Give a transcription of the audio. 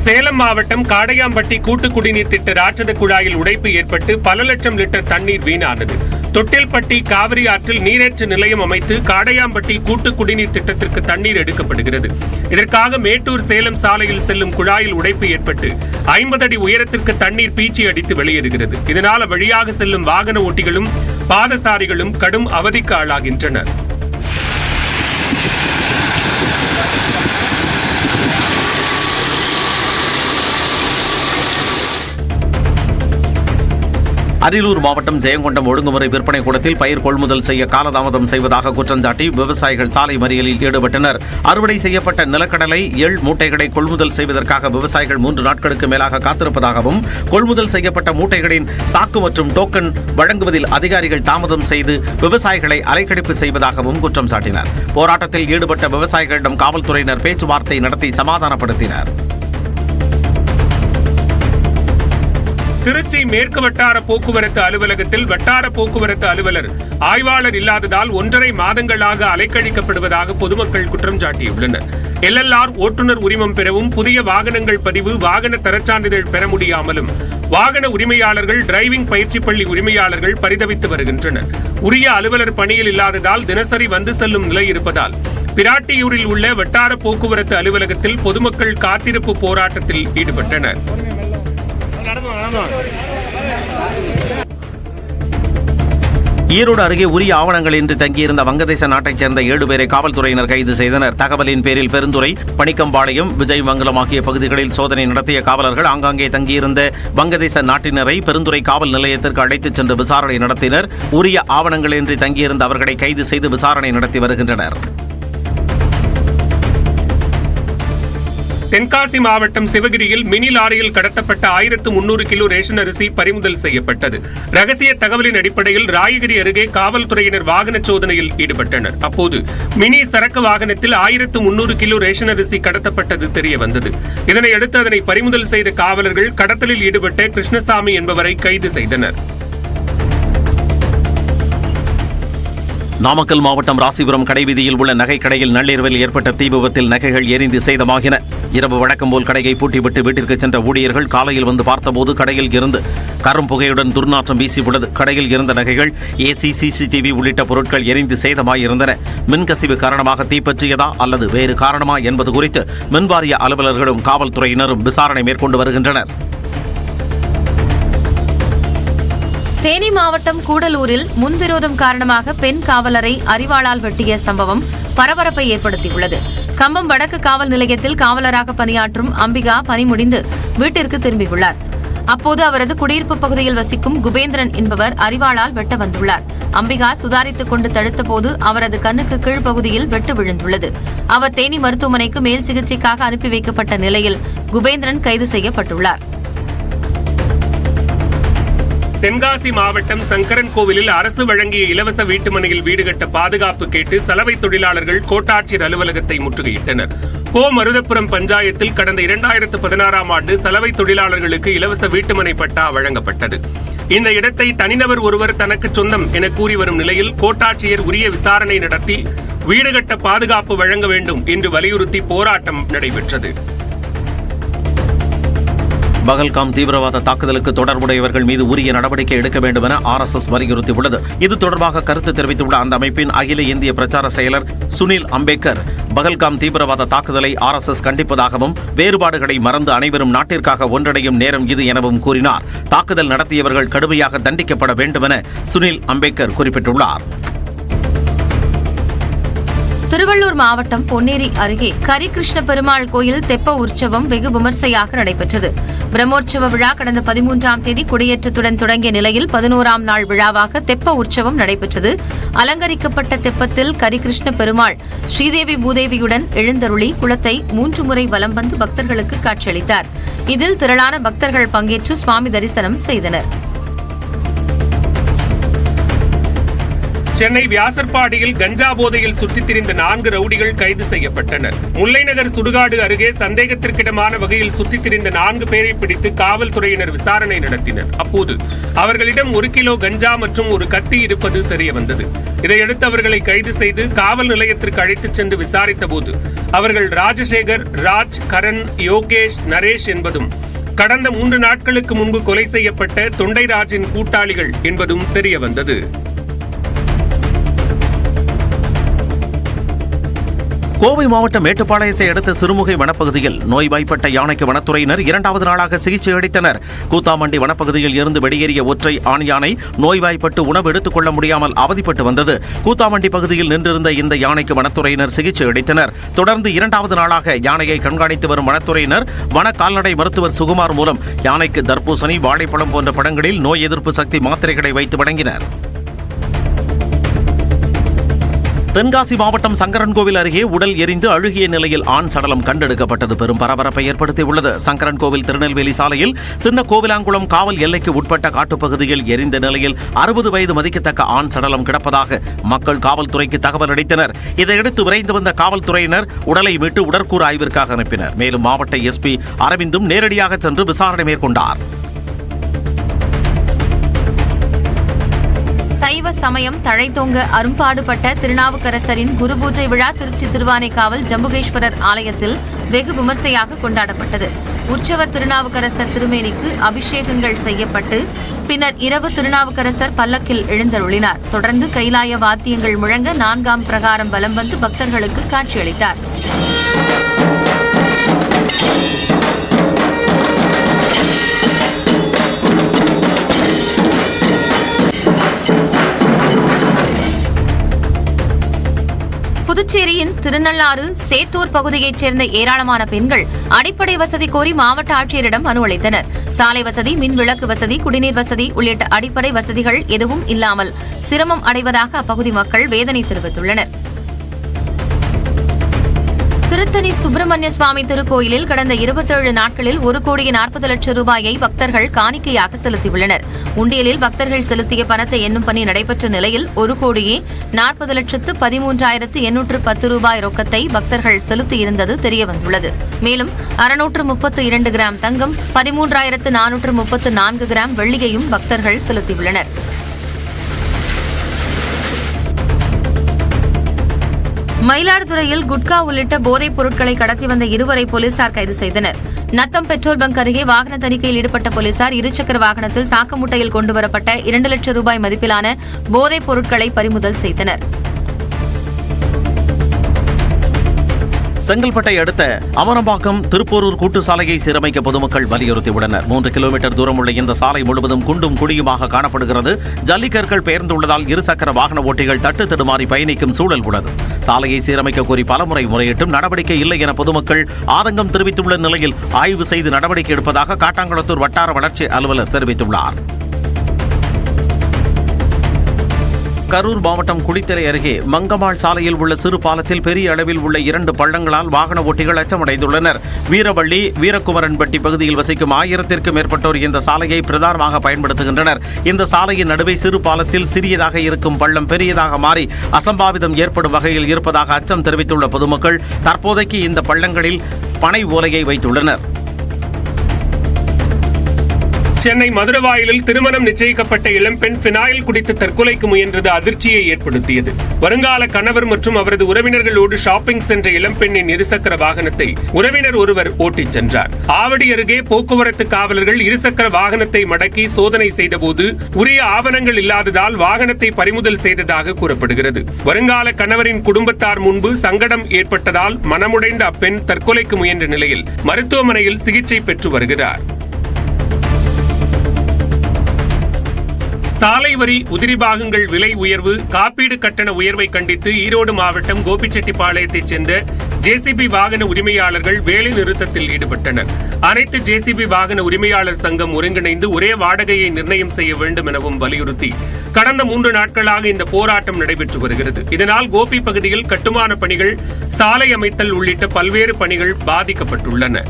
சேலம் மாவட்டம் காடையாம்பட்டி கூட்டு குடிநீர் திட்ட ராட்சத குழாயில் உடைப்பு ஏற்பட்டு பல லட்சம் லிட்டர் தண்ணீர் வீணானது. தொட்டில்பட்டி காவிரி ஆற்றில் நீரேற்று நிலையம் அமைத்து காடையாம்பட்டி கூட்டு குடிநீர் திட்டத்திற்கு தண்ணீர் எடுக்கப்படுகிறது. இதற்காக மேட்டூர் சேலம் சாலையில் செல்லும் குழாயில் உடைப்பு ஏற்பட்டு 50 அடி உயரத்திற்கு தண்ணீர் பீச்சி அடித்து வெளியேறுகிறது. இதனால் வழியாக செல்லும் வாகன ஓட்டிகளும் பாதசாரிகளும் கடும் அவதிக்கு ஆளாகின்றனர். அரியலூர் மாவட்டம் ஜெயங்கொண்டம் ஒழுங்குமுறை விற்பனை கூடத்தில் பயிர் கொள்முதல் செய்ய காலதாமதம் செய்வதாக குற்றஞ்சாட்டி விவசாயிகள் சாலை மறியலில் ஈடுபட்டனர். அறுவடை செய்யப்பட்ட நிலக்கடலை எள் மூட்டைகளை கொள்முதல் செய்வதற்காக விவசாயிகள் 3 நாட்களுக்கு மேலாக காத்திருப்பதாகவும், கொள்முதல் செய்யப்பட்ட மூட்டைகளின் சாக்கு மற்றும் டோக்கன் வழங்குவதில் அதிகாரிகள் தாமதம் செய்து விவசாயிகளை அலைக்கழிப்பு செய்வதாகவும் குற்றம் சாட்டினர். போராட்டத்தில் ஈடுபட்ட விவசாயிகளிடம் காவல்துறையினர் பேச்சுவார்த்தை நடத்தி சமாதானப்படுத்தினர். திருச்சி மேற்கு வட்டார போக்குவரத்து அலுவலகத்தில் வட்டார போக்குவரத்து அலுவலர் ஆய்வாளர் இல்லாததால் 1.5 மாதங்களாக அலைக்கழிக்கப்படுவதாக பொதுமக்கள் குற்றம் சாட்டியுள்ளனர். LLR ஓட்டுநர் உரிமம் பெறவும், புதிய வாகனங்கள் பதிவு, வாகன தரச்சான்றிதழ் பெற முடியாமலும் வாகன உரிமையாளர்கள், டிரைவிங் பயிற்சி பள்ளி உரிமையாளர்கள் பரிதவித்து வருகின்றனர். உரிய அலுவலர் பணியில் இல்லாததால் தினசரி வந்து செல்லும் நிலை இருப்பதால் பிராட்டியூரில் உள்ள வட்டார போக்குவரத்து அலுவலகத்தில் பொதுமக்கள் காத்திருப்பு போராட்டத்தில் ஈடுபட்டனர். ஈரோடு அருகே உரிய ஆவணங்கள் இன்றி தங்கியிருந்த வங்கதேச நாட்டைச் சேர்ந்த 7 பேரை காவல்துறையினர் கைது செய்தனர். தகவலின் பேரில் பெருந்துறை, பணிக்கம்பாளையம், விஜயமங்கலம் ஆகிய பகுதிகளில் சோதனை நடத்திய காவலர்கள் ஆங்காங்கே தங்கியிருந்த வங்கதேச நாட்டினரை பெருந்துறை காவல் நிலையத்திற்கு அழைத்துச் சென்று விசாரணை நடத்தினர். உரிய ஆவணங்கள் இன்றி தங்கியிருந்த அவர்களை கைது செய்து விசாரணை நடத்தி வருகின்றனர். தென்காசி மாவட்டம் சிவகிரியில் மினி லாரியில் கடத்தப்பட்ட 1300 கிலோ ரேஷன் அரிசி பறிமுதல் செய்யப்பட்டது. ரகசிய தகவலின் அடிப்படையில் ராயகிரி அருகே காவல்துறையினர் வாகன சோதனையில் ஈடுபட்டனர். அப்போது மினி சரக்கு வாகனத்தில் 1300 கிலோ ரேஷன் அரிசி கடத்தப்பட்டது தெரியவந்தது. இதனையடுத்து அதனை பறிமுதல் செய்த காவலர்கள் கடத்தலில் ஈடுபட்ட கிருஷ்ணசாமி என்பவரை கைது செய்தனர். நாமக்கல் மாவட்டம் ராசிபுரம் கடைவீதியில் உள்ள நகை கடையில் நள்ளிரவில் ஏற்பட்ட தீ விபத்தில் நகைகள் எரிந்து சேதமாகின. இரவு வழக்கம் போல் கடையை பூட்டிவிட்டு வீட்டிற்கு சென்ற ஊழியர்கள் காலையில் வந்து பார்த்தபோது கடையில் இருந்து கரும் புகையுடன் துர்நாற்றம் வீசியுள்ளது. கடையில் இருந்த நகைகள், AC, CCTV உள்ளிட்ட பொருட்கள் எரிந்து சேதமாயிருந்தன. மின்கசிவு காரணமாக தீப்பற்றியதா அல்லது வேறு காரணமா என்பது குறித்து மின்வாரிய அலுவலர்களும் காவல்துறையினரும் விசாரணை மேற்கொண்டு வருகின்றனர். தேனி மாவட்டம் கூடலூரில் முன்விரோதம் காரணமாக பெண் காவலரை அரிவாளால் வெட்டிய சம்பவம் பரபரப்பை ஏற்படுத்தியுள்ளது. கம்பம் வடக்கு காவல் நிலையத்தில் காவலராக பணியாற்றும் அம்பிகா பணி முடிந்து வீட்டிற்கு திரும்பியுள்ளார். அப்போது அவரது குடியிருப்பு பகுதியில் வசிக்கும் குபேந்திரன் என்பவர் அரிவாளால் வெட்ட வந்துள்ளார். அம்பிகா சுதாரித்துக் கொண்டு தடுத்தபோது அவரது கண்ணுக்கு கீழ்ப்பகுதியில் வெட்டு விழுந்துள்ளது. அவர் தேனி மருத்துவமனைக்கு மேல் சிகிச்சைக்காக அனுப்பி வைக்கப்பட்ட நிலையில் குபேந்திரன் கைது செய்யப்பட்டுள்ளார். தென்காசி மாவட்டம் சங்கரன் கோவிலில் அரசு வழங்கிய இலவச வீட்டுமனையில் வீடு கட்ட பாதுகாப்பு கேட்டு சலவை தொழிலாளர்கள் கோட்டாட்சியர் அலுவலகத்தை முற்றுகையிட்டனர். மருதப்புரம் பஞ்சாயத்தில் கடந்த 2016ஆம் ஆண்டு சலவை தொழிலாளர்களுக்கு இலவச வீட்டுமனை பட்டா வழங்கப்பட்டது. இந்த இடத்தை தனிநபர் ஒருவர் தனக்கு சொந்தம் என கூறி வரும் நிலையில் கோட்டாட்சியர் உரிய விசாரணை நடத்தி வீடு கட்ட பாதுகாப்பு வழங்க வேண்டும் என்று வலியுறுத்தி போராட்டம் நடைபெற்றது. பகல்காம் தீவிரவாத தாக்குதலுக்கு தொடர்புடையவர்கள் மீது உரிய நடவடிக்கை எடுக்க வேண்டும் என RSS வலியுறுத்தியுள்ளது. இது தொடர்பாக கருத்து தெரிவித்துள்ள அந்த அமைப்பின் அகில இந்திய பிரச்சார செயலர் சுனில் அம்பேத்கர், பகல்காம் தீவிரவாத தாக்குதலை RSS கண்டிப்பதாகவும், வேறுபாடுகளை மறந்து அனைவரும் நாட்டிற்காக ஒன்றிணையும் நேரம் இது எனவும் கூறினார். தாக்குதல் நடத்தியவர்கள் கடுமையாக தண்டிக்கப்பட வேண்டும் என சுனில் அம்பேத்கர் குறிப்பிட்டுள்ளார். திருவள்ளூர் மாவட்டம் பொன்னேரி அருகே கரிகிருஷ்ண பெருமாள் கோயில் தெப்ப உற்சவம் வெகு விமர்சையாக நடைபெற்றது. பிரம்மோற்சவ விழா கடந்த 13ஆம் தேதி கொடியேற்றத்துடன் தொடங்கிய நிலையில் 11ஆம் நாள் விழாவாக தெப்ப உற்சவம் நடைபெற்றது. அலங்கரிக்கப்பட்ட தெப்பத்தில் கரிகிருஷ்ண பெருமாள் ஸ்ரீதேவி பூதேவியுடன் எழுந்தருளி குளத்தை 3 முறை வலம் வந்து பக்தர்களுக்கு காட்சியளித்தார். இதில் திரளான பக்தர்கள் பங்கேற்று சுவாமி தரிசனம் செய்தனர். சென்னை வியாசர்பாடியில் கஞ்சா போதையில் சுற்றித் திரிந்த 4 ரவுடிகள் கைது செய்யப்பட்டனர். முல்லைநகர் சுடுகாடு அருகே சந்தேகத்திற்கிடமான வகையில் சுற்றித் திரிந்த 4 பேரை பிடித்து காவல்துறையினர் விசாரணை நடத்தினர். அப்போது அவர்களிடம் 1 கிலோ கஞ்சா மற்றும் ஒரு கத்தி இருப்பது தெரியவந்தது. இதையடுத்து அவர்களை கைது செய்து காவல் நிலையத்திற்கு அழைத்துச் சென்று விசாரித்த போது அவர்கள் ராஜசேகர், ராஜ், கரண், யோகேஷ், நரேஷ் என்பதும் கடந்த 3 நாட்களுக்கு முன்பு கொலை செய்யப்பட்ட தொண்டைராஜின் கூட்டாளிகள் என்பதும் தெரியவந்தது. கோவை மாவட்டம் மேட்டுப்பாளையத்தை அடுத்த சிறுமுகை வனப்பகுதியில் நோய்வாய்ப்பட்ட யானைக்கு வனத்துறையினர் 2வது நாளாக சிகிச்சை அளித்தனர். கூத்தாமண்டி வனப்பகுதியில் இருந்து வெளியேறிய ஒற்றை ஆண் யானை நோய்வாய்ப்பட்டு உணவு எடுத்துக் கொள்ள முடியாமல் அவதிப்பட்டு வந்தது. கூத்தாமண்டி பகுதியில் நின்றிருந்த இந்த யானைக்கு வனத்துறையினர் சிகிச்சை அளித்தனர். தொடர்ந்து 2வது நாளாக யானையை கண்காணித்து வரும் வனத்துறையினர் வன கால்நடை மருத்துவர் சுகுமார் மூலம் யானைக்கு தர்பூசணி, வாழைப்பழம் போன்ற பழங்களில் நோய் எதிர்ப்பு சக்தி மாத்திரைகளை வைத்து வழங்கினர். தென்காசி மாவட்டம் சங்கரன்கோவில் அருகே உடல் எரிந்து அழுகிய நிலையில் ஆண் சடலம் கண்டெடுக்கப்பட்டது பெரும் பரபரப்பை ஏற்படுத்தியுள்ளது. சங்கரன்கோவில் திருநெல்வேலி சாலையில் சின்ன கோவிலாங்குளம் காவல் எல்லைக்கு உட்பட்ட காட்டுப்பகுதியில் எரிந்த நிலையில் 60 வயது மதிக்கத்தக்க ஆண் சடலம் கிடப்பதாக மக்கள் காவல்துறைக்கு தகவல் அளித்தனர். இதையடுத்து விரைந்து வந்த காவல்துறையினர் உடலை மீட்டு உடற்கூறு ஆய்விற்காக அனுப்பினர். மேலும் மாவட்ட எஸ்பி அரவிந்தும் நேரடியாக சென்று விசாரணை மேற்கொண்டார். சைவ சமயம் தழைத்தோங்க அரும்பாடுபட்ட திருநாவுக்கரசரின் குருபூஜை விழா திருச்சி திருவானைக்காவல் ஜம்புகேஸ்வரர் ஆலயத்தில் வெகு விமர்சையாக கொண்டாடப்பட்டது. உற்சவர் திருநாவுக்கரசர் திருமேனிக்கு அபிஷேகங்கள் செய்யப்பட்டு பின்னர் இரவு திருநாவுக்கரசர் பல்லக்கில் எழுந்தருளினார். தொடர்ந்து கைலாய வாத்தியங்கள் முழங்க 4ஆம் பிரகாரம் வலம் வந்து பக்தர்களுக்கு காட்சியளித்தார். புதுச்சேரியின் திருநள்ளாறு சேத்தூர் பகுதியைச் சேர்ந்த ஏராளமான பெண்கள் அடிப்படை வசதி கோரி மாவட்ட ஆட்சியரிடம் மனு அளித்தனர். சாலை வசதி, மின் விளக்கு வசதி, குடிநீர் வசதி உள்ளிட்ட அடிப்படை வசதிகள் எதுவும் இல்லாமல் சிரமம் அடைவதாக அப்பகுதி மக்கள் வேதனை தெரிவித்துள்ளனர். திருத்தணி சுப்பிரமணிய சுவாமி திருக்கோயிலில் கடந்த 27 நாட்களில் 1,40,00,000 ரூபாயை பக்தர்கள் காணிக்கையாக செலுத்தியுள்ளனர். உண்டியலில் பக்தர்கள் செலுத்திய பணத்தை எண்ணும் பணி நடைபெற்ற நிலையில் 1,40,13,810 ரூபாய் ரொக்கத்தை பக்தர்கள் செலுத்தியிருந்தது தெரியவந்துள்ளது. மேலும் 632 கிராம் தங்கம், 13,434 கிராம் வெள்ளியையும் பக்தர்கள் செலுத்தியுள்ளனர். மயிலாடுதுறையில் குட்கா உள்ளிட்ட போதைப் பொருட்களை கடத்தி வந்த 2வரை போலீசார் கைது செய்தனர். நத்தம் பெட்ரோல் பங்க் அருகே வாகன தணிக்கையில் ஈடுபட்ட போலீசார் இருசக்கர வாகனத்தில் சாக்கு மூட்டையில் கொண்டுவரப்பட்ட 2 லட்சம் ரூபாய் மதிப்பிலான போதைப் பொருட்களை பறிமுதல் செய்தனர். செங்கல்பட்டை அடுத்த அமரம்பாக்கம் திருப்போரூர் கூட்டு சாலையை சீரமைக்க பொதுமக்கள் வலியுறுத்தியுள்ளனர். 3 கிலோமீட்டர் தூரம் உள்ள இந்த சாலை முழுவதும் குண்டும் குழியுமாக காணப்படுகிறது. ஜல்லிக்கற்கள் பெயர்ந்துள்ளதால் இருசக்கர வாகன ஓட்டிகள் தட்டு தடுமாறி பயணிக்கும் சூழல் உள்ளது. சாலையை சீரமைக்க கோரி பலமுறை முறையிட்டும் நடவடிக்கை இல்லை என பொதுமக்கள் ஆதங்கம் தெரிவித்துள்ள நிலையில் ஆய்வு செய்து நடவடிக்கை எடுப்பதாக காட்டாங்குளத்தூர் வட்டார வளர்ச்சி அலுவலர் தெரிவித்துள்ளார். கரூர் மாவட்டம் குளித்தலை அருகே மங்கம்மாள் சாலையில் உள்ள சிறு பாலத்தில் பெரிய அளவில் உள்ள 2 பள்ளங்களால் வாகன ஓட்டிகள் அச்சமடைந்துள்ளனர். வீரவள்ளி, வீரகுமரன்பட்டி பகுதியில் வசிக்கும் 1000த்திற்கும் மேற்பட்டோர் இந்த சாலையை பிரதானமாக பயன்படுத்துகின்றனர். இந்த சாலையின் நடுவே சிறு பாலத்தில் சிறியதாக இருக்கும் பள்ளம் பெரியதாக மாறி அசம்பாவிதம் ஏற்படும் வகையில் இருப்பதாக அச்சம் தெரிவித்துள்ள பொதுமக்கள் தற்போதைக்கு இந்த பள்ளங்களில் பனை ஓலையை வைத்துள்ளனர். சென்னை மதுரவாயலில் திருமணம் நிச்சயிக்கப்பட்ட இளம்பெண் பினாயில் குடித்து தற்கொலைக்கு முயன்றது அதிர்ச்சியை ஏற்படுத்தியது. வருங்கால கணவர் மற்றும் அவரது உறவினர்களோடு ஷாப்பிங் சென்ற இளம்பெண்ணின் இருசக்கர வாகனத்தை உறவினர் ஒருவர் ஓட்டிச் சென்றார். ஆவடி அருகே போக்குவரத்து காவலர்கள் இருசக்கர வாகனத்தை மடக்கி சோதனை செய்தபோது உரிய ஆவணங்கள் இல்லாததால் வாகனத்தை பறிமுதல் செய்ததாக கூறப்படுகிறது. வருங்கால கணவரின் குடும்பத்தார் முன்பு சங்கடம் ஏற்பட்டதால் மனமுடைந்த அப்பெண் தற்கொலைக்கு முயன்ற நிலையில் மருத்துவமனையில் சிகிச்சை பெற்று வருகிறார். சாலை வரி, உதிரி பாகங்கள் விலை உயர்வு, காப்பீடு கட்டண உயர்வை கண்டித்து ஈரோடு மாவட்டம் கோபிச்செட்டிப்பாளையத்தைச் சேர்ந்த ஜேசிபி வாகன உரிமையாளர்கள் வேலை நிறுத்தத்தில் ஈடுபட்டனர். அனைத்து ஜேசிபி வாகன உரிமையாளர் சங்கம் ஒருங்கிணைந்து ஒரே வாடகையை நிர்ணயம் செய்ய வேண்டும் எனவும் வலியுறுத்தி கடந்த 3 நாட்களாக இந்த போராட்டம் நடைபெற்று வருகிறது. இதனால் கோபி பகுதியில் கட்டுமான பணிகள், சாலை அமைத்தல் உள்ளிட்ட பல்வேறு பணிகள் பாதிக்கப்பட்டுள்ளன.